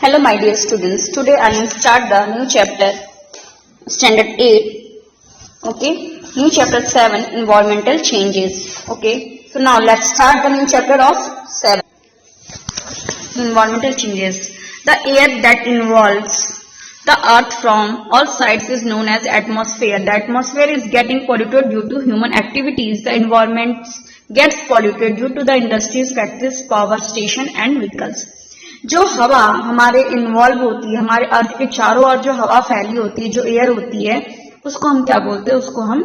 Hello my dear students, today I will start the new chapter, standard 8, okay, new chapter 7, environmental changes, okay. So now let's start the new chapter of 7, environmental changes. The air that involves the earth from all sides is known as atmosphere. The atmosphere is getting polluted due to human activities. The environment gets polluted due to the industries, factories, power station and vehicles. जो हवा हमारे involve होती है, हमारे अर्थ के चारों ओर जो हवा फैली होती है, जो एयर होती है, उसको हम क्या बोलते हैं? उसको हम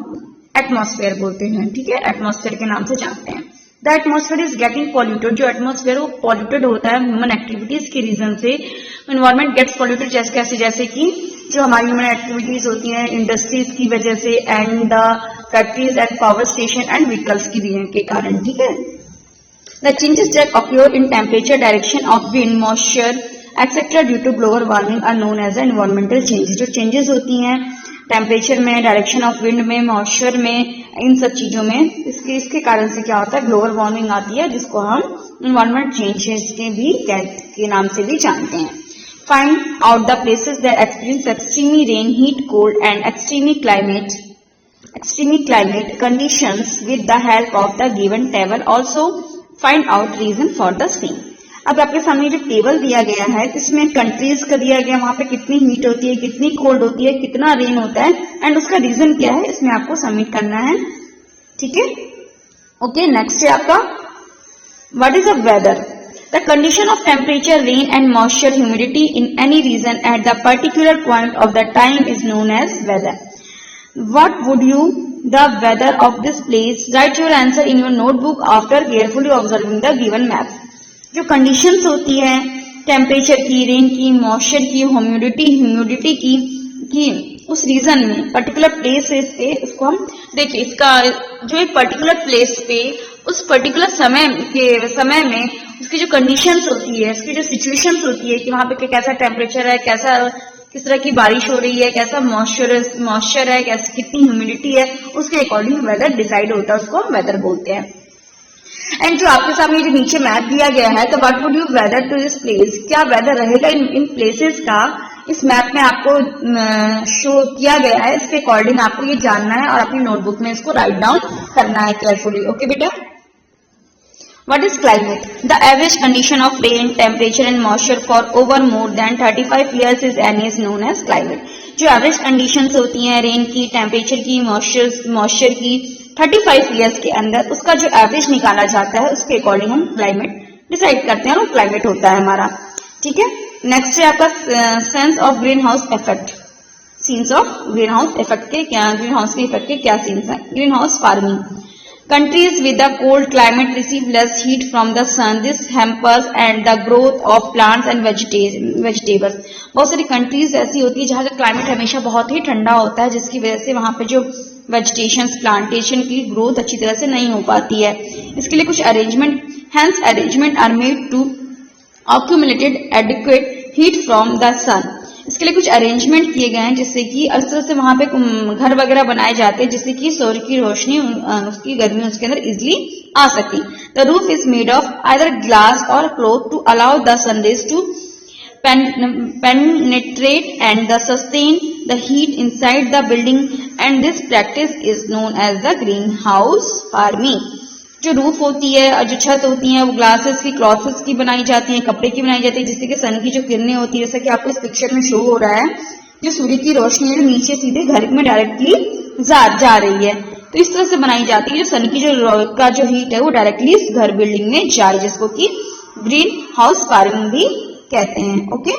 एटमॉस्फेयर बोलते हैं. ठीक है, एटमॉस्फेयर के नाम से जानते हैं. The atmosphere is getting polluted. जो एटमॉस्फेयर वो पॉल्यूटेड होता है ह्यूमन एक्टिविटीज के रीजन से. इन्वायरमेंट गेट्स पॉल्यूटेड जैसे कि जो हमारी ह्यूमन एक्टिविटीज होती हैं इंडस्ट्रीज की वजह से and the factories and power station and vehicles के कारण. ठीक है. The changes that occur in temperature, direction of wind, moisture, etc. due to global warming are known as the environmental changes. जो changes होती हैं टेम्परेचर में, direction of wind में, moisture में, इन सब चीजों में, इसके कारण से क्या होता है? ग्लोबल वार्मिंग आती है, जिसको हम एनवायरमेंट चेंजेस के नाम से भी जानते हैं. Find out the places that experience extremely rain, heat, cold and extremely climate conditions with the help of the given table. Also find out reason for the same. अब आपके सामने जो टेबल दिया गया है इसमें कंट्रीज का दिया गया, वहां पे कितनी हीट होती है, कितनी कोल्ड होती है, कितना रेन होता है एंड उसका रीजन क्या है, इसमें आपको सबमिट करना है. ठीक है. ओके, नेक्स्ट है आपका what is a weather. The condition of temperature, rain and moisture, humidity in any region at the particular point of the time is known as weather. What would you the weather of this place? Write your answer in your notebook after carefully observing the given map. जो conditions होती है temperature की, rain की, moisture की, humidity की उस reason में particular place पे उसको हम देखिए. इसका जो एक पर्टिकुलर प्लेस पे उस पर्टिकुलर समय में उसकी जो कंडीशंस होती है, उसकी जो सिचुएशंस होती है कि वहां पे कैसा टेम्परेचर है, किस तरह की बारिश हो रही है, कैसा मॉइस्चर है, कितनी ह्यूमिडिटी है, उसके अकॉर्डिंग वेदर डिसाइड होता है, उसको हम वेदर बोलते हैं. एंड जो आपके सामने जो नीचे मैप दिया गया है, तो what would you weather to this place, क्या वेदर रहेगा इन प्लेसेस का इस मैप में आपको शो किया गया है. इसके अकॉर्डिंग आपको ये जानना है और अपनी नोटबुक में इसको राइट डाउन करना है केयरफुली. ओके बेटा. What is climate? The average condition of rain, temperature and moisture for over more than 35 years is known as climate. जो एवरेज कंडीशंस होती हैं रेन की, टेम्परेचर की, मॉइस्चर की 35 इयर्स के अंदर, उसका जो एवरेज निकाला जाता है उसके अकॉर्डिंग हम क्लाइमेट डिसाइड करते हैं और क्लाइमेट होता है हमारा. ठीक है. नेक्स्ट है आपका sense of green house effect. Scenes of green house effect के क्या, ग्रीन हाउस के इफेक्ट के क्या सीन्स हैं? Green house farming. Countries with a cold climate receive less heat from the sun. This hampers and the growth of plants and vegetables. बहुत सारी countries ऐसी होती है जहाँ का क्लाइमेट हमेशा बहुत ही ठंडा होता है, जिसकी वजह से वहां पे जो वेजिटेशन, प्लांटेशन की ग्रोथ अच्छी तरह से नहीं हो पाती है. इसके लिए कुछ arrangement are made to accumulated adequate heat from the sun. इसके लिए कुछ अरेंजमेंट किए गए हैं जिससे कि इस तरह से वहां पे घर वगैरह बनाए जाते हैं जिससे कि सूर्य की रोशनी, उसकी गर्मी उसके अंदर इजिली आ सके. The roof is made of either glass or cloth to allow the sunrays to penetrate and sustain the heat inside the building, and this practice is known as the greenhouse farming. जो roof होती है और जो छत होती है वो glasses की, क्लॉथ्स की बनाई जाती है, कपड़े की बनाई जाती है, जिससे कि सन की जो किरणें होती है, जैसा कि आपको इस पिक्चर में शो हो रहा है, जो सूर्य की रोशनी है नीचे सीधे घर में डायरेक्टली जा रही है, तो इस तरह से बनाई जाती है जो सन की जो हीट है वो डायरेक्टली इस घर बिल्डिंग में जा रही है, जिसको कि ग्रीन हाउस फार्मिंग भी कहते हैं. ओके.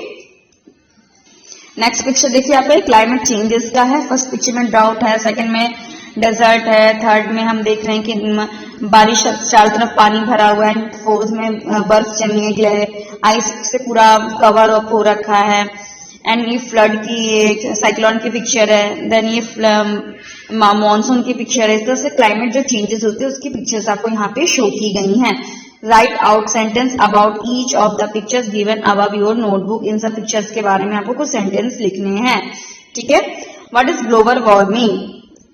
नेक्स्ट पिक्चर देखिए आप, क्लाइमेट चेंजेस का है. फर्स्ट पिक्चर में ड्राउट है, सेकंड में डेजर्ट है, थर्ड में हम देख रहे हैं कि बारिश चारों तरफ पानी भरा हुआ है, फोर्थ में बर्फ जमी है, आइस से पूरा कवर अप हो रखा है, एंड ये फ्लड की, साइक्लोन की पिक्चर है, देन ये मानसून की पिक्चर है. इस तरह से क्लाइमेट जो चेंजेस होते हैं उसकी पिक्चर्स आपको यहाँ पे शो की गई हैं. Write out sentence about each of the pictures given above your notebook. इन सब पिक्चर्स के बारे में आपको कुछ सेंटेंस लिखने हैं. ठीक है. What is global warming?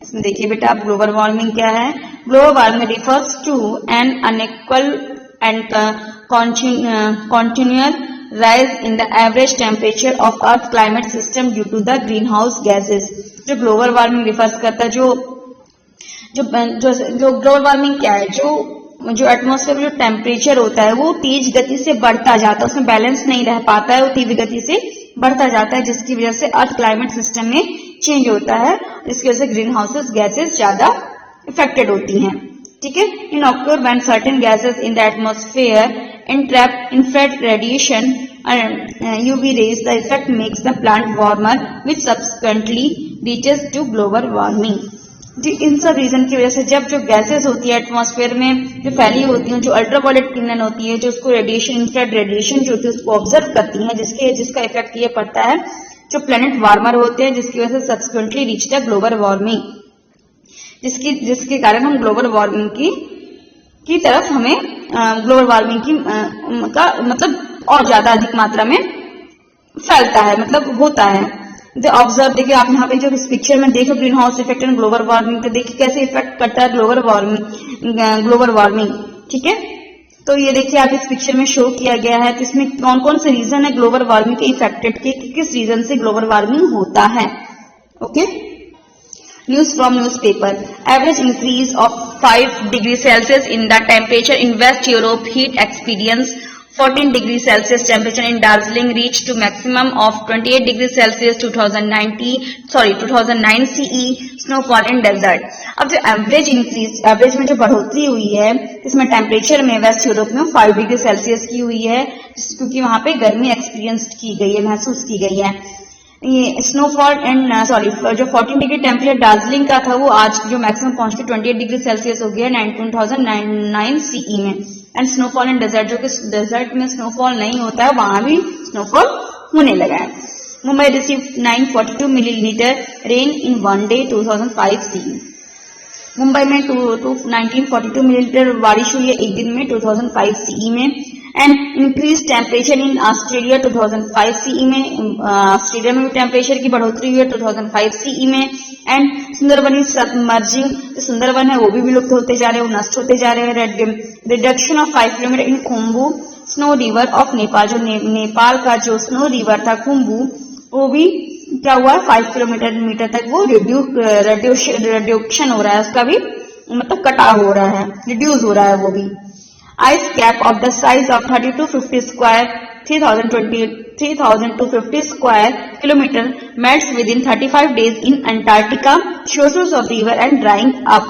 इसमें देखिए बेटा, ग्लोबल वार्मिंग क्या है? Global warming refers to an unequal and continual rise in the average temperature of Earth climate system due to the greenhouse gases। जो ग्लोबल वार्मिंग रिफर्स करता है, जो global warming क्या है, जो एटमॉस्फेयर में जो टेम्परेचर होता है वो तेज गति से बढ़ता जाता है, उसमें बैलेंस नहीं रह पाता है, वो तीव्र गति से बढ़ता जाता है, जिसकी वजह से अर्थ क्लाइमेट सिस्टम में चेंज होता है, जिसकी वजह से ग्रीन हाउसेस गैसेस ज्यादा इफेक्टेड होती हैं। ठीक है। In October when certain gases in the atmosphere entrap infrared radiation and UV rays, the effect makes the plant warmer, which subsequently reaches to global warming। इन सब रीजन की वजह से जब जो गैसेस होती है एटमॉस्फेयर में जो फैली होती हैं, जो अल्ट्रावायलेट किरण होती है, जो उसको रेडिएशन इंफ्रारेड रेडिएशन जो होती है उसको ऑब्जर्व करती हैं, जिसका इफेक्ट ये पड़ता है, जो प्लेनेट वार्मर होते हैं, जिसकी वजह से subsequently reach the global warming, जिसके कारण हम ग्लोबल वार्मिंग की तरफ हमें ग्लोबल वार्मिंग का मतलब और ज्यादा अधिक मात्रा में फैलता है, मतलब होता है। ऑब्जर्व देखिए आप यहाँ पे जो इस पिक्चर में देखो green house effect and global warming, तो देखिए कैसे इफेक्ट करता है ग्लोबल वार्मिंग। ठीक है। तो ये देखिए आप इस पिक्चर में शो किया गया है, तो इसमें कौन कौन से रीजन है ग्लोबल वार्मिंग के इफेक्टेड के, किस रीजन से ग्लोबल वार्मिंग होता है। Okay. News from newspaper. Average increase of 5 degrees Celsius in the temperature in West Europe. Heat experience 14 degrees Celsius temperature in Darjeeling reached to maximum of 28 degrees Celsius 2009 CE. Snowfall in desert. अब जो average में जो बढ़ोतरी हुई है इसमें temperature में waste Europe में 5 डिग्री सेल्सियस की हुई है, क्योंकि वहां पे गर्मी एक्सपीरियंस की गई है, महसूस की गई है। ये स्नोफॉल एंड जो 14 डिग्री टेम्परेचर दार्जिलिंग का था वो आज जो मैक्सिमम पहुंच के 28 डिग्री सेल्सियस हो गया 2009 CE में। एंड स्नोफॉल इन डेजर्ट, जो कि डेजर्ट में स्नोफॉल नहीं होता है वहां भी स्नोफॉल होने लगा है। Mumbai receive 942 millimetre rain in one day 2005 CE। Mumbai में 1942 मिलीमीटर बारिश हुई है एक दिन में 2005 CE में। And increase temperature in Australia 2005 CE में, ऑस्ट्रेलिया में भी टेम्परेचर की बढ़ोतरी हुई है 2005 CE में। एंड सुंदरबन इज सबमर्जिंग, जो सुंदरबन है वो भी विलुप्त होते जा रहे हैं, वो नष्ट होते जा रहे हैं। Reduction of 5 kilometre in Khumbu snow river of Nepal, जो नेपाल का जो स्नो रिवर था खुम्बू, वो भी क्या हुआ 5 किलोमीटर तक वो रिड्यूक्शन हो रहा है, उसका भी मतलब कटाव हो रहा है, रिड्यूस हो रहा है वो भी। Ice cap of the size of 3250 square 3000 square kilometer melts within 35 days in Antarctica, shores of river and drying up।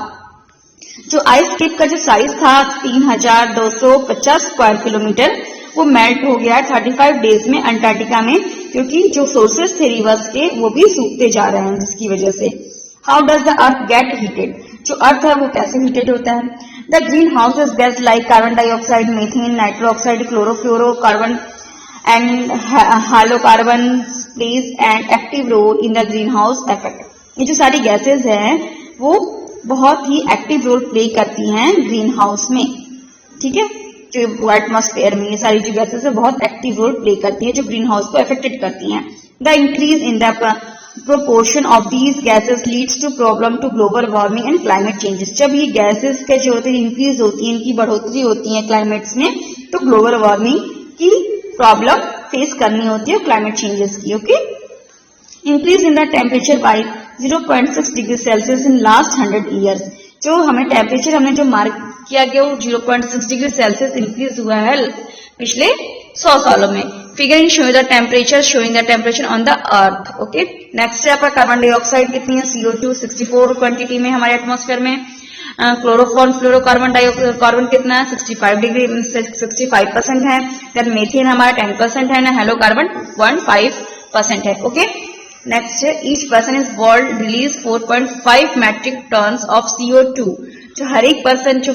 जो आइस केप का जो साइज था 3250 स्क्वायर किलोमीटर वो मेल्ट हो गया 35 डेज में अंटार्कटिका में, क्योंकि जो सोर्सेस थे रिवर्स के वो भी सूखते जा रहे हैं, जिसकी वजह से। How does the earth gate heated, जो अर्थ है वो कैसे हीटेड होता है। The greenhouse gas like carbon dioxide, methane, nitrous oxide, chlorofluorocarbon and halocarbon plays an active role in the greenhouse effect। ये जो सारी गैसेस हैं वो बहुत ही एक्टिव रोल प्ले करती हैं ग्रीन हाउस में। ठीक है। जो एटमॉस्फेयर में ये सारी जो गैसेस है बहुत एक्टिव रोल प्ले करती है, जो ग्रीन हाउस को अफेक्टेड करती हैं। The increase in the proportion of these gases leads to problem to global warming and climate changes। जब ये गैसेस के जो होते हैं इंक्रीज होती है, इनकी बढ़ोतरी होती है क्लाइमेट्स में, तो ग्लोबल वार्मिंग की प्रॉब्लम फेस करनी होती है क्लाइमेट चेंजेस की। Okay. Increase in the temperature by 0.6 degree Celsius in last 100 years, जो हमें टेम्परेचर हमने जो मार्क किया गया वो 0.6 डिग्री सेल्सियस इंक्रीज हुआ है पिछले 100 सालों में। Figure showing the temperature on the earth. Okay. Next है आपका कार्बन डाइऑक्साइड कितनी है, CO2 64 क्वांटिटी में हमारे एटमॉस्फेयर में। फ्लोरोकार्बन कितना है 65% है। देन मीथेन हमारा 10% है ना, हेलोकार्बन 0.5% है। ओके। नेक्स्ट है each person is world release 4.5 metric tons of CO2, जो हर एक पर्सन जो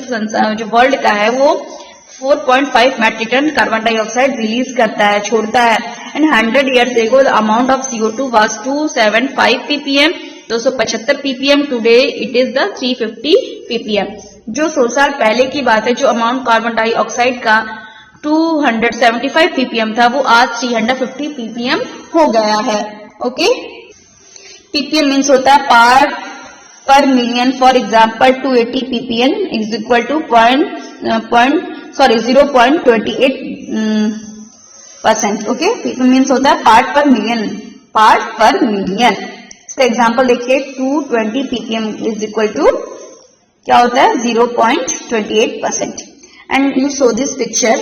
वर्ल्ड का है वो 4.5 metric ton carbon dioxide release करता है, छोड़ता है। And 100 years ago the amount of CO2 was 275 ppm 275 ppm, today it is the 350 ppm। जो 100 साल पहले की बात है, जो अमाउंट कार्बन डाइऑक्साइड का 275 ppm था वो आज 350 ppm हो गया है। ओके। ppm मीन्स होता है part per million. For example 280 ppm is equal to 0.28 percent. Okay, PPM means होता है part per million, part per million. इसका एग्जांपल देखिए 220 ppm इज इक्वल टू क्या होता है 0.28%। And you show this picture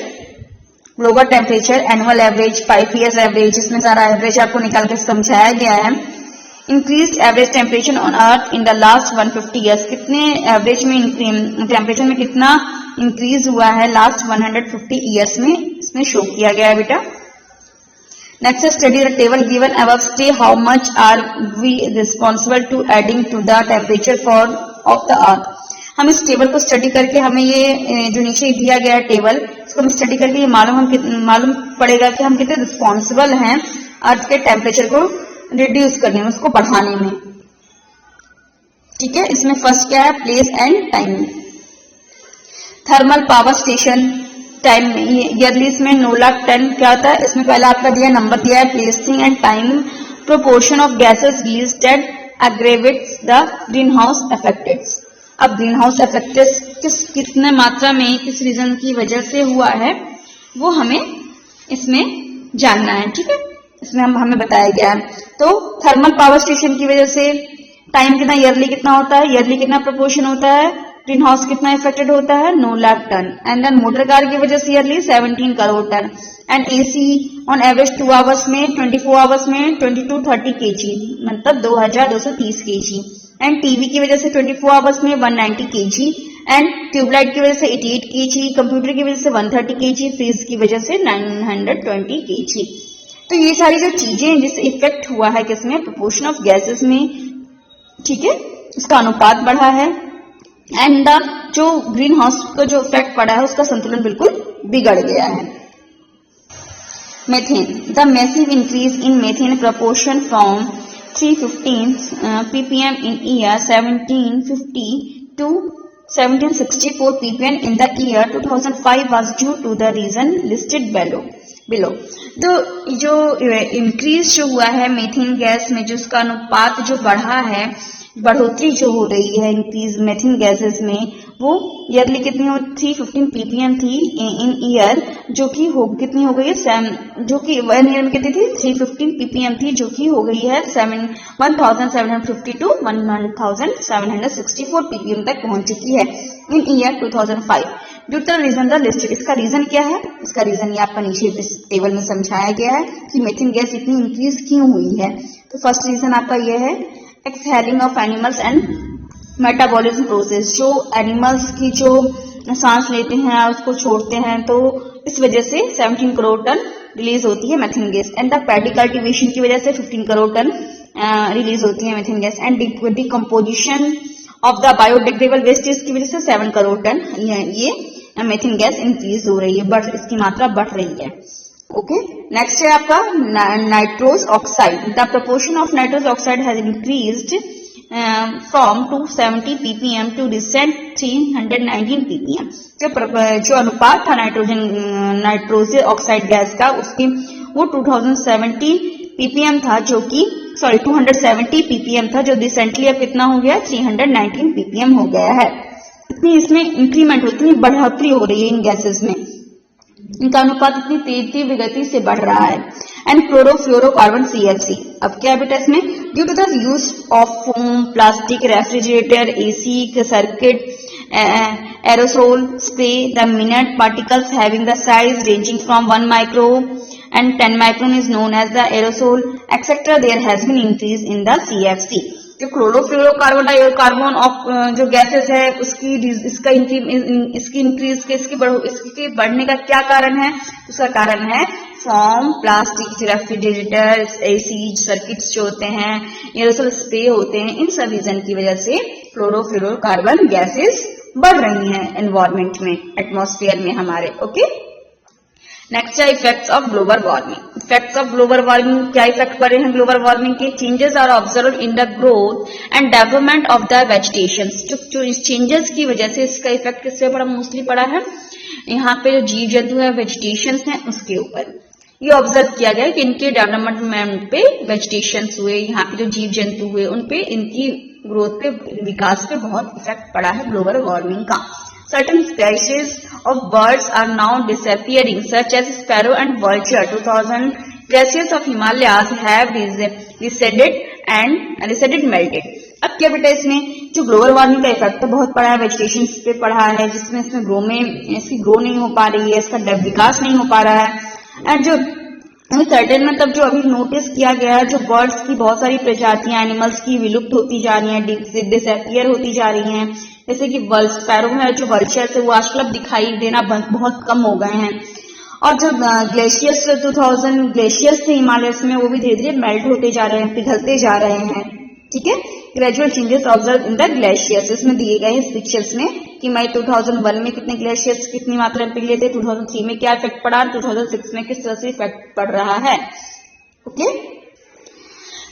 global temperature annual average 5 years average, इसमें सारा average आपको निकाल के समझाया गया है। Increase average temperature on earth in the last 150 years, कितने एवरेज में टेम्परेचर में कितना इंक्रीज हुआ है लास्ट 150 years में, इसमें शो किया गया है बेटा। Next study the table given above, stay how much are we responsible to adding to the temperature for of the earth. हम इस टेबल को स्टडी करके हमें ये जो नीचे दिया गया है टेबल, इसको हम स्टडी करके ये मालूम पड़ेगा कि हम कितने रिस्पॉन्सिबल हैं अर्थ के टेम्परेचर को रिड्यूस करने में, उसको बढ़ाने में। ठीक है, इसमें फर्स्ट क्या है place and time. Thermal power station time yearly इसमें 9 लाख टन क्या होता है, इसमें पहला आपका दिया नंबर दिया है placing and time proportion of gases released that aggravates the green house effects. अब ग्रीन हाउस इफेक्ट्स कितने मात्रा में किस रीजन की वजह से हुआ है वो हमें इसमें जानना है। ठीक है, इसमें हमें बताया गया है। तो थर्मल पावर स्टेशन की वजह से टाइम कितना, ईयरली कितना होता है, ईयरली कितना प्रोपोर्शन होता है, ग्रीन हाउस कितना इफेक्टेड होता है 9 lakh ton. And then motor car की वजह से yearly 17 crore ton. And AC on average 2 hours में 24 आवर्स में 2230 kg, मतलब 2230 kg। एंड टीवी की वजह से 24 आवर्स में 190 kg। एंड ट्यूबलाइट की वजह से 88 kg, कंप्यूटर की वजह से 130 kg, फ्रिज की वजह से 920 kg। तो ये सारी जो चीजें जिससे इफेक्ट हुआ है किसमें, प्रोपोर्शन ऑफ गैसेस में। ठीक है, उसका अनुपात बढ़ा है। एंड द जो ग्रीन हाउस का जो इफेक्ट पड़ा है उसका संतुलन बिल्कुल बिगड़ गया है। Methane, the massive increase in methane proportion from 315 ppm in year 1750 to 1764 ppm in the year 2005 was due to the reason listed below। तो जो इंक्रीज जो हुआ है मीथेन गैस में, जो उसका अनुपात जो बढ़ा है, बढ़ोतरी जो हो रही है इंक्रीज मीथेन गैसेस में, वो ईयरली कितनी हो 315 ppm थी इन ईयर, जो कि कितनी हो गई है, जो कि 1 ईयर में कितनी थी 315 ppm थी, जो कि हो गई है 1750 to 1764 ppm तक पहुंच चुकी है in year 2005 due to reason the listed. इसका रीजन क्या है, इसका रीजन ये आपका नीचे टेबल में समझाया गया है कि मीथेन गैस इतनी इंक्रीज क्यों हुई है। तो फर्स्ट रीजन आपका ये है exhaling of animals and metabolism process, जो एनिमल्स की जो सांस लेते हैं और उसको छोड़ते हैं, तो इस वजह से 17 करोड़ टन रिलीज होती है methane gas. And the paddy cultivation की वजह से 15 करोड़ टन रिलीज होती है methane gas. And decomposition of the biodegradable wastage की वजह से 7 करोड़ टन ये मीथेन गैस इंक्रीज हो रही है, इसकी मात्रा बढ़ रही है। ओके, नेक्स्ट है आपका nitrous oxide. The proportion of nitrous oxide has increased from 270 ppm to recent 319 ppm। जो अनुपात था नाइट्रोस ऑक्साइड गैस का, उसकी वो 270 ppm था, जो कि 270 ppm था, जो रिसेंटली अब कितना हो गया 319 ppm हो गया है। इतनी इसमें इंक्रीमेंट होती है, बढ़ोतरी हो रही है इन गैसेस में, इनका अनुपात इतनी तीव्र गति से बढ़ रहा है। एंड क्लोरोफ्लोरोकार्बन CFC, अब क्या बेटा इसमें due to the use of foam, plastic, refrigerator, AC circuit, aerosol spray, the minute particles having the size ranging from 1 micro and 10 micron is known as the aerosol, etc. There has been increase in the CFC। जो chlorofluorocarbon डाइकार्बन of जो gases है इसकी increase के इसके बढ़ने का क्या कारण है, उसका कारण है form, plastic, refrigerator, AC circuits जो होते हैं, एरोसोल स्प्रे होते हैं, इन सब रीजन की वजह से क्लोरोफ्लोरोकार्बन गैसेस बढ़ रही हैं एनवायरमेंट में, एटमॉस्फेयर में हमारे। ओके, नेक्स्ट है effects of global warming. Effects of global warming, क्या इफेक्ट पड़े हैं ग्लोबल वार्मिंग के? Changes are observe in the growth and development of the vegetation. जो इस चेंजेस की वजह से इसका इफेक्ट किस पे पड़ा, मोस्टली पड़ा है यहाँ पे जो जीव जंतु है, वेजिटेशन है, उसके ऊपर ये ऑब्जर्व किया गया कि इनके डेवलपमेंट पे वेजिटेशन हुए, यहाँ पे जो जीव जंतु हुए उन पे, इनकी ग्रोथ पे, विकास पे बहुत इफेक्ट पड़ा है ग्लोबल वार्मिंग का। Certain species of birds are now disappearing, such as sparrow and vulture. 2000 glaciers of Himalayas have receded, melted. अब क्या बेटा, इसमें जो ग्लोबल वार्मिंग का इफेक्ट तो बहुत पड़ा है, वेजिटेशन पे पड़ा है, जिसमें इसमें इसकी ग्रो नहीं हो पा रही है, इसका विकास नहीं हो पा रहा है। एंड जो सर्टेन मतलब जो अभी नोटिस किया गया है, जो बर्ड्स की बहुत सारी प्रजातियां एनिमल्स की विलुप्त होती जा रही हैं, डिसअपियर होती जा रही हैं, जैसे कि स्पैरो है, जो वल्चर्स है, वो आजकल अब दिखाई देना बहुत कम हो गए हैं। और जो ग्लेशियर्स 2000 ग्लेशियर्स थे हिमालयस में, वो भी धीरे धीरे मेल्ट होते जा रहे हैं, पिघलते जा रहे हैं। ठीक है, gradual changes observe in the glaciers, इसमें दिए गए इस पिक्चर्स में कि मई 2001 में कितने ग्लेशियर्स कितनी मात्रा में पिघले थे, 2003 में क्या इफेक्ट पड़ा, 2006 में किस तरह से इफेक्ट पड़ रहा है। Okay,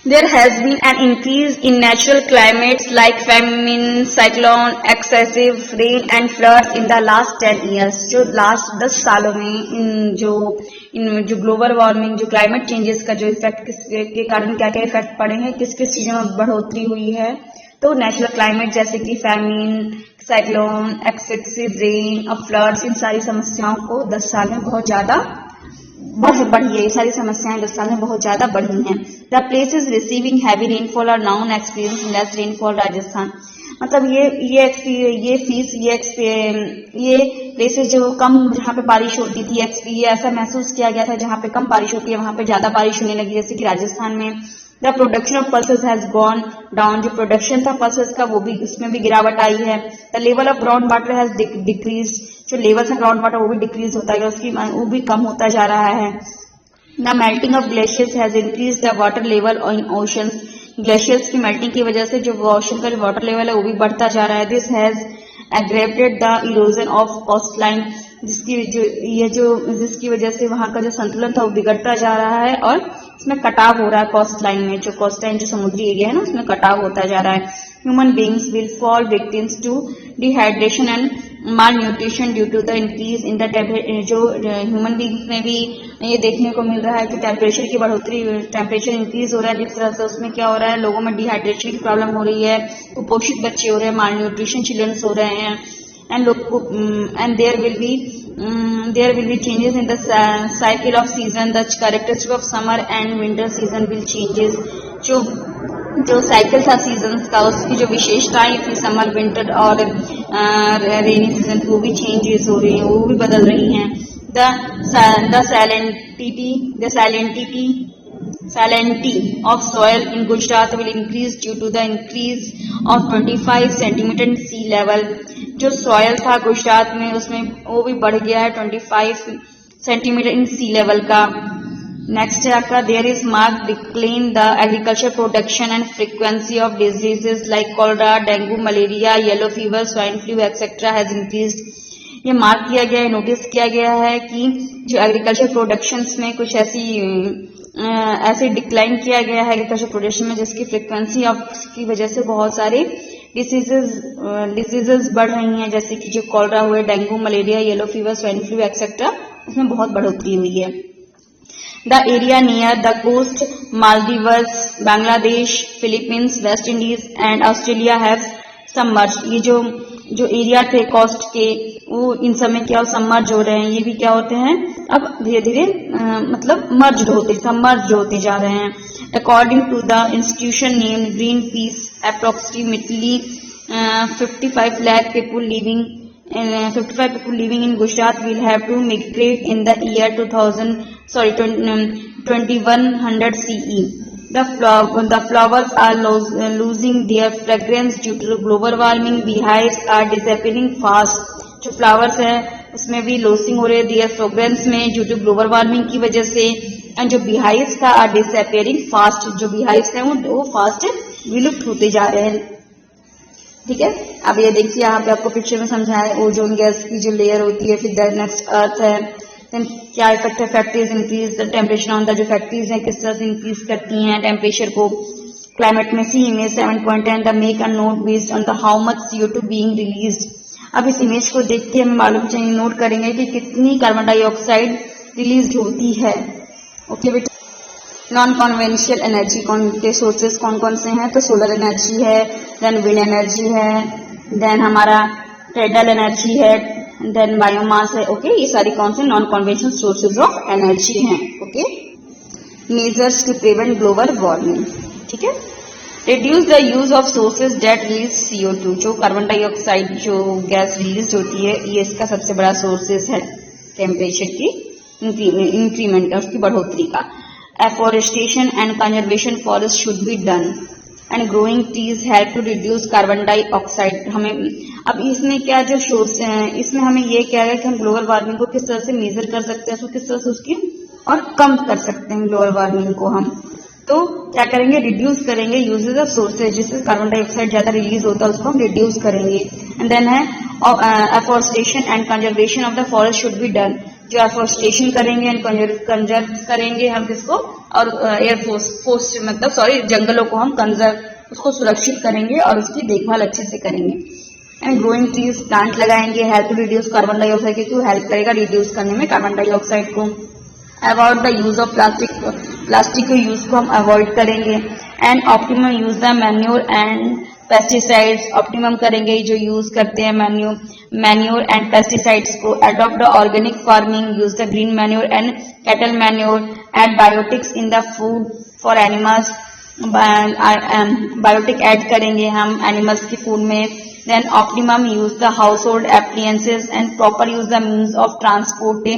There has been an increase in natural climates like famine, cyclone, excessive rain and floods in the last 10 years. जो लास्ट 10 सालों में इन जो ग्लोबल वार्मिंग, जो क्लाइमेट चेंजेस का जो इफेक्ट के कारण क्या क्या इफेक्ट पड़े हैं, किस किस चीजों में बढ़ोतरी हुई है। तो नेचुरल क्लाइमेट जैसे कि फैमिन, साइक्लोन, एक्सेसिव रेन और फ्लड्स, इन सारी समस्याओं को 10 साल में बहुत ज्यादा बढ़ी है। ये सारी समस्याएं 10 साल में बहुत ज्यादा बढ़ी हैं। The places receiving heavy rainfall are now experience less rainfall Rajasthan. मतलब ये प्लेसेस जो कम, जहाँ पे बारिश होती थी, ये ऐसा महसूस किया गया था जहाँ पे कम बारिश होती है वहां पे ज्यादा बारिश होने लगी, जैसे कि राजस्थान में। The production of pulses has gone down, जो प्रोडक्शन था पल्सेस का वो भी, उसमें भी गिरावट आई है। The level of ground water has decrease, जो लेवल है ग्राउंड वाटर वो भी डिक्रीज होता है, उसकी वो भी कम होता जा रहा है। The melting of glaciers has increase the water level in oceans, glaciers की मेल्टिंग की वजह से जो ओशन का वाटर लेवल है वो भी बढ़ता जा रहा है। This has aggravated the erosion of coastline, जिसकी वजह से वहां का जो संतुलन था वो बिगड़ता जा रहा है और इसमें कटाव हो रहा है। कोस्ट लाइन में, जो कोस्ट लाइन जो समुद्री एरिया है ना, उसमें कटाव होता जा रहा है। Human beings will fall victims to dehydration and malnutrition due to the increase in the temperature. जो ह्यूमन बींग्स में भी ये देखने को मिल रहा है कि टेम्परेचर की बढ़ोतरी, टेम्परेचर इंक्रीज हो रहा है, जिस तरह से उसमें क्या हो रहा है, लोगों में डिहाइड्रेशन की प्रॉब्लम हो रही है, कुपोषित बच्चे हो रहे हैं, माल न्यूट्रिशन चिल्ड्रंस हो रहे हैं। and there will be changes in the cycle of season. The characteristic of summer and winter season will changes. जो साइकिल था सीजन्स का, उसकी जो विशेषताएं थी समर, विंटर और रेनी सीजन की, वो भी चेंजेस हो रही हैं, वो भी बदल रही हैं। The salinity of soil in Gujarat will increase due to the increase of 25 centimeter in sea level. जो सॉयल था गुजरात में, उसमें वो भी बढ़ गया है 25 सेंटीमीटर इन सी लेवल का। नेक्स्ट है आपका, there is mark decline the agriculture production and frequency of diseases like cholera, dengue, malaria, yellow fever, swine flu etcetera has increased. ये मार्क किया गया है, नोटिस किया गया है कि जो एग्रीकल्चर प्रोडक्शंस में कुछ ऐसे डिक्लाइन किया गया है एग्रीकल्चर प्रोडक्शन में, जिसकी फ्रीक्वेंसी ऑफ की वजह से बहुत सारे डिसीजेस बढ़ रही हैं, जैसे कि जो कॉलरा हुए, dengue, malaria, yellow fever, swine flu etcetera, उसमें बहुत बढ़ोतरी हुई है। The area near the coast, Maldives, Bangladesh, Philippines, West Indies and Australia have submerged. ये जो एरिया थे कोस्ट के, वो इन समय क्या सबमर्ज हो रहे हैं, ये भी क्या होते हैं, अब धीरे धीरे मतलब सबमर्ज होते जा रहे हैं। According to the institution name Greenpeace, approximately 55 lakh people living in Gujarat will have to migrate in the year 2100 CE. The flowers are losing their fragrance due to global warming. Beehives are disappearing fast. जो flowers है उसमें भी losing हो रही है there fragrance में due to global warming की वजह से। एंड जो बीहाइव्स का आर डिसअपियरिंग फास्ट, जो बीहाइव्स हैं वो फास्ट विलुप्त होते जा रहे हैं। ठीक है, अब ये देखिए यहाँ पे आपको पिक्चर में समझाया, ओजोन गैस की जो लेयर होती है, फिर नेक्स्ट अर्थ है, देन क्या इफेक्ट है, factories increase the temperature on the, जो फैक्ट्रीज हैं किस तरह से इंक्रीज करती हैं टेम्परेचर को क्लाइमेट में। See image 7.10 the make a note based on the how much CO2 being released. अब इस इमेज को देखते हमें मालूम चाहिए, नोट करेंगे कि कितनी कार्बन डाइऑक्साइड रिलीज होती है। ओके बेटा, नॉन कॉन्वेंशनल एनर्जी के सोर्सेस कौन कौन से हैं, तो सोलर एनर्जी है, देन विंड एनर्जी है, देन हमारा टाइडल एनर्जी है, देन बायोमास है। ओके, ये सारी कौन से non conventional sources of energy हैं। Okay, measures to prevent global warming. ठीक है, reduce the use of sources that release CO2, जो कार्बन डाइऑक्साइड जो गैस रिलीज होती है, ये इसका सबसे बड़ा सोर्सेज है टेम्परेचर की इंक्रीमेंट का, उसकी बढ़ोतरी का। Afforestation and conservation forest should be done and growing trees help to reduce carbon dioxide. हमें अब इसमें क्या जो सोर्स है, इसमें हमें ये क्या है कि हम ग्लोबल वार्मिंग को किस तरह से मेजर कर सकते हैं, उसको किस तरह से उसकी और कम कर सकते हैं ग्लोबल वार्मिंग को हम। तो क्या करेंगे, रिड्यूस करेंगे यूजेस ऑफ सोर्सेज, जिससे कार्बन डाइऑक्साइड ज्यादा रिलीज होता है उसको हम रिड्यूस करेंगे। एंड देन है afforestation and conservation of the forest should be done, जो एफोरेस्टेशन करेंगे एंड कंजर्व करेंगे हम किसको, और एयर मतलब जंगलों को हम कंजर्व उसको सुरक्षित करेंगे और उसकी देखभाल अच्छे से करेंगे। एंड ग्रोइंग ट्रीज, प्लांट लगाएंगे, help to reduce carbon dioxide, क्योंकि हेल्प करेगा रिड्यूस करने में कार्बन डाइऑक्साइड को। Avoid the use of plastic के यूज को हम अवॉइड करेंगे। And optimum use the manure and pesticides, optimum करेंगे जो यूज करते हैं मैन्योर एंड पेस्टिसाइड्स को। Adopt the organic farming, use the green manure and cattle manure, add biotics in the food for animals, biotic add करेंगे हम animals की food में। Then optimum use the household appliances and proper use the means of transport,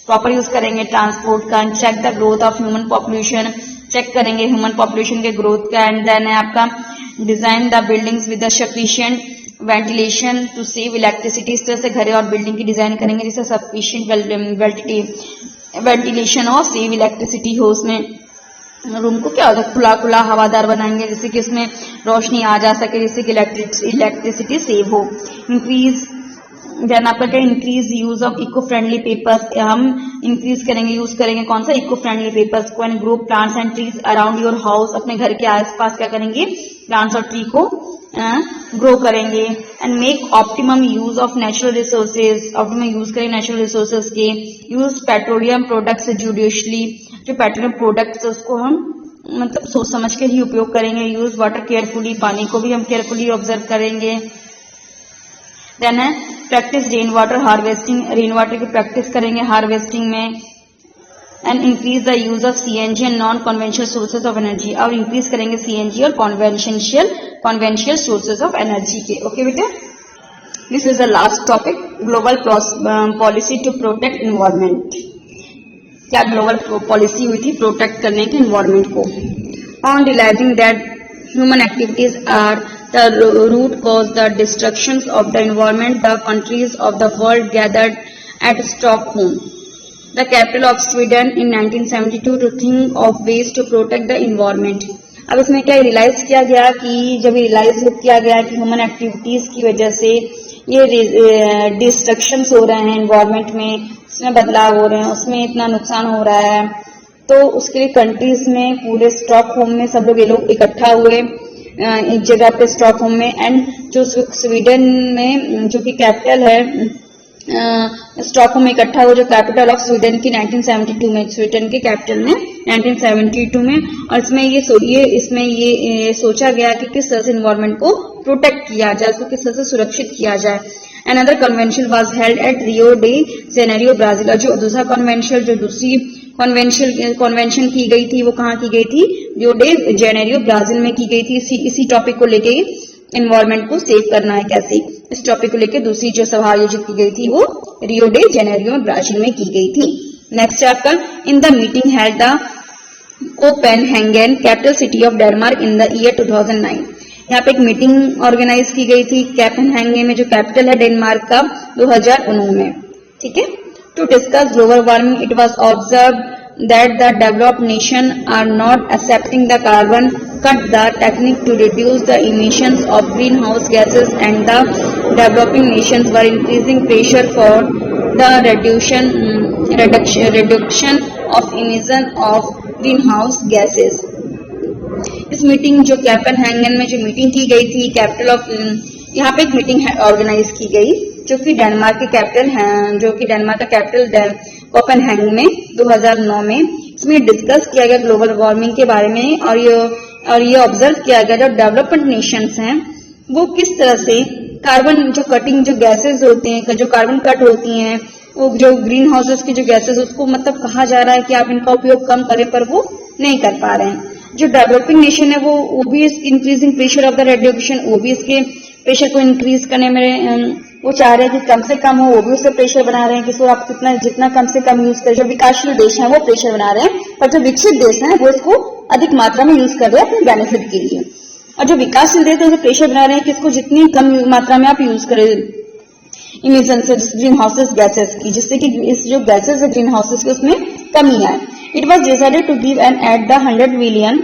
proper use करेंगे transport का। Check the growth of human population, check करेंगे human population के growth का। And then है आपका design the buildings with the sufficient ventilation to save electricity, इस तरह से घरें और बिल्डिंग की डिजाइन करेंगे जिससे सफिशिएंट वेंटिलेशन हो, सेव इलेक्ट्रिसिटी हो, उसमें रूम को क्या होगा खुला खुला हवादार बनाएंगे जिससे कि उसमें रोशनी आ जा सके, जिससे कि इलेक्ट्रिसिटी सेव हो। इंक्रीज, देन आपका क्या, increase use of eco friendly papers, हम इंक्रीज करेंगे यूज करेंगे कौन सा, इको फ्रेंडली पेपर्स को। And grow plants and trees around your house, अपने घर के आसपास क्या करेंगे, प्लांट्स और ट्री को ग्रो करेंगे। And make optimum use of natural resources, optimum use करेंगे नेचुरल रिसोर्सेज के। यूज पेट्रोलियम प्रोडक्ट्स जुडिशली, जो पेट्रोलियम प्रोडक्ट्स उसको हम मतलब सोच समझ के ही उपयोग करेंगे। यूज वाटर केयरफुली, पानी को भी हम केयरफुली ऑब्जर्व करेंगे। देन है practice rain water harvesting, rain water की प्रैक्टिस करेंगे हार्वेस्टिंग में। And increase the use of CNG and non conventional sources of energy, और इंक्रीज करेंगे CNG और कॉन्वेंशियल सोर्सेज ऑफ एनर्जी के। ओके बेटा, this is the last topic, global policy to protect environment. क्या global policy हुई थी protect करने के इन्वायरमेंट को। On realising that human activities are the root cause the destructions of the environment, the countries of the world gathered at Stockholm, the capital of Sweden, in 1972 to think of ways to protect the environment. अब इसमें क्या realise किया गया कि जब realise किया गया कि ह्यूमन एक्टिविटीज की वजह से ये डिस्ट्रक्शंस हो रहे हैं एनवायरमेंट में, उसमें बदलाव हो रहे हैं, उसमें इतना नुकसान हो रहा है, तो उसके लिए कंट्रीज में पूरे स्टॉकहोम में सब लोग ये लोग इकट्ठा हुए एक जगह पे स्टॉकहोम में। एंड जो स्वीडन में जो कि कैपिटल है स्टॉकहोम में इकट्ठा हुआ, जो कैपिटल ऑफ स्वीडन की 1972 में, स्वीडन के कैपिटल में 1972 में। और इसमें ये सोचा गया कि किस तरह से एनवायरमेंट को प्रोटेक्ट किया जाए, उसको किस तरह से सुरक्षित किया जाए। Another convention was held at Rio de Janeiro, Brazil। जो दूसरा कन्वेंशन, जो दूसरी कन्वेंशन की गई थी वो कहाँ की गई थी, रियो डे जेनेरियो ब्राजील में की गई थी। इसी टॉपिक को लेके एनवायरमेंट को सेव करना है कैसे, इस टॉपिक को लेके दूसरी जो सभा आयोजित की गई थी वो रियो डे जेनेरियो ब्राजील में की गई थी। नेक्स्ट आपका, in the meeting held the Copenhagen capital city of Denmark in the year 2009। यहाँ पे एक मीटिंग ऑर्गेनाइज की गई थी कोपेनहेगन में, जो कैपिटल है डेनमार्क का, 2009 में। ठीक है, to discuss global warming it was observe that the developed nation are not accepting the carbon cut the technique to reduce the emissions of greenhouse gases, and the developing nations were increasing pressure for the reduction of emission of greenhouse gases। इस meeting जो Copenhagen में जो meeting की गई थी capital of, यहाँ पे एक मीटिंग ऑर्गेनाइज की गई जो कि डेनमार्क के कैपिटल है, जो कि डेनमार्क का कैपिटल कोपेनहेगन में 2009 में। इसमें डिस्कस किया गया ग्लोबल वार्मिंग के बारे में, और ये ऑब्जर्व किया गया जो डेवलपमेंट नेशंस हैं वो किस तरह से कार्बन जो कटिंग जो गैसेस होते हैं, जो कार्बन कट होती हैं, वो जो ग्रीन हाउसेस की जो गैसेस, उसको मतलब कहा जा रहा है कि आप इनका उपयोग कम करें, पर वो नहीं कर पा रहे हैं। जो डेवलपिंग नेशन है वो भी increasing pressure of the radiation, वो भी इसके प्रेशर को इंक्रीज करने में वो चाह रहे हैं कि कम से कम हो, वो भी उससे प्रेशर बना रहे हैं कि इसको आप जितना कम से कम यूज करें। जो विकासशील देश हैं वो प्रेशर बना रहे हैं, पर जो विकसित देश हैं वो इसको अधिक मात्रा में यूज कर रहे हैं अपने बेनिफिट के लिए। और जो विकासशील देश है, प्रेशर बना रहे हैं कि इसको जितनी कम मात्रा में आप यूज करें इमिशन से, ग्रीन हाउसेस गैसेस की, जिससे कि इस जो गैसेस है ग्रीन हाउसेस की उसमें कमी आए। It was decided to give and at the $100 billion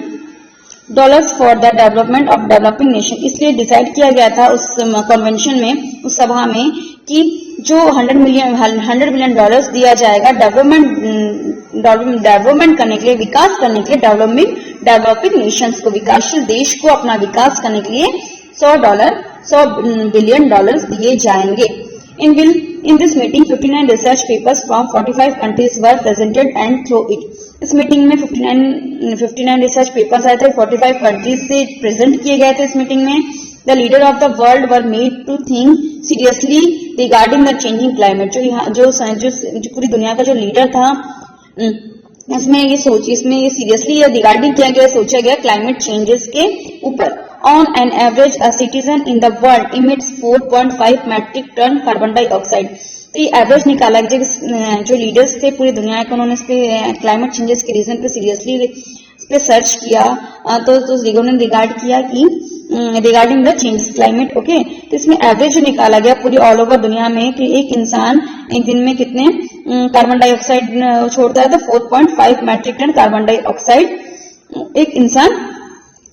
for the development of developing nation. इसलिए डिसाइड किया गया था उस कन्वेंशन में, उस सभा में, कि जो $100 बिलियन दिया जाएगा डेवलपमेंट करने के लिए, विकास करने के लिए, डेवलपिंग नेशंस को, विकासशील देश को अपना विकास करने के लिए $100 बिलियन दिए जाएंगे। In this meeting, 59 research papers from 45 countries were presented and through it. इस मीटिंग में 59 रिसर्च पेपर्स आए थे, 45 कंट्रीज से प्रेजेंट किए गए थे इस मीटिंग में। The leader of the world were made to think seriously regarding the changing climate. जो पूरी दुनिया का जो लीडर था, इसमें ये सीरियसली रिगार्डिंग किया गया, सोचा गया क्लाइमेट चेंजेस के ऊपर। On an average, a citizen in the world emits 4.5 metric ton carbon dioxide. तो ये एवरेज निकाला, जो लीडर्स थे पूरी दुनिया के, उन्होंने इस पे क्लाइमेट चेंजेस के रीजन पे सीरियसली इस पे सर्च किया, तो उन्होंने रिगार्ड किया कि regarding the changes climate, okay. तो इसमें एवरेज निकाला गया पूरी ऑल ओवर दुनिया में कि एक इंसान एक दिन में कितने कार्बन डाइऑक्साइड छोड़ता है, तो 4.5 मेट्रिक टन कार्बन डाइऑक्साइड एक इंसान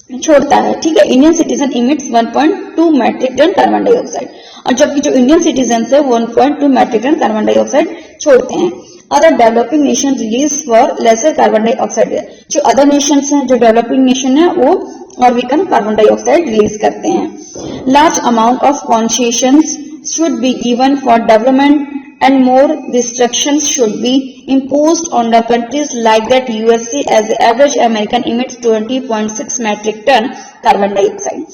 छोड़ता है, ठीक है। Indian citizen emits 1.2 metric tonne carbon dioxide, और जबकि जो इंडियन सिटीजन है 1.2 मेट्रिक टन कार्बन डाइऑक्साइड छोड़ते हैं। Other developing nation release far lesser carbon dioxide. जो अदर नेशंस हैं, जो डेवलपिंग नेशन है, वो और भी कम कार्बन डाइऑक्साइड रिलीज करते हैं। Large amount of concessions should be given for development and more restrictions should be imposed on the countries like that USA as the average American emits 20.6 metric ton carbon dioxide।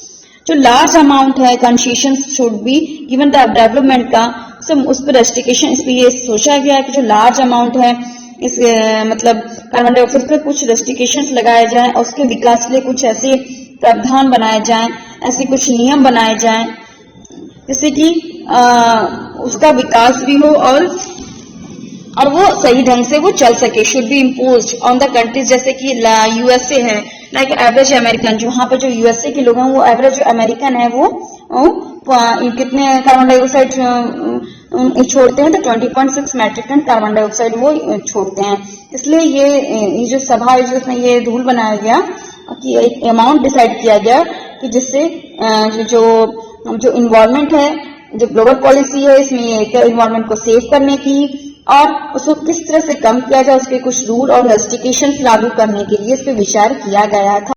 जो large amount है concessions should be given the development का, उस पर restriction, इस पर ये सोचा गया है कि जो लार्ज अमाउंट है इस मतलब कार्बन डाइऑक्साइड पर कुछ रेस्ट्रिक्शंस लगाए जाएं, और उसके विकास के लिए कुछ ऐसे प्रावधान बनाए जाएं, ऐसे कुछ नियम बनाए जाएं जिससे कि उसका विकास भी हो और वो सही ढंग से वो चल सके। Should be imposed on the countries, जैसे कि यूएसए है, लाइक एवरेज अमेरिकन, जो वहां पे जो यूएसए के लोग हैं वो एवरेज अमेरिकन है, वो कितने कार्बन डाइऑक्साइड छोड़ते हैं, तो 20.6 मेट्रिक टन कार्बन डाइऑक्साइड वो छोड़ते हैं। इसलिए ये जो सभा है, जिसमें ये रूल बनाया गया कि एक अमाउंट डिसाइड किया गया कि जिससे जो इन्वायरमेंट है, जो ग्लोबल पॉलिसी है, इसमें इन्वायरमेंट को सेव करने की और उसको किस तरह से कम किया जाए, उसके कुछ रूल और रेस्ट्रिक्शंस लागू करने के लिए इस पे विचार किया गया था।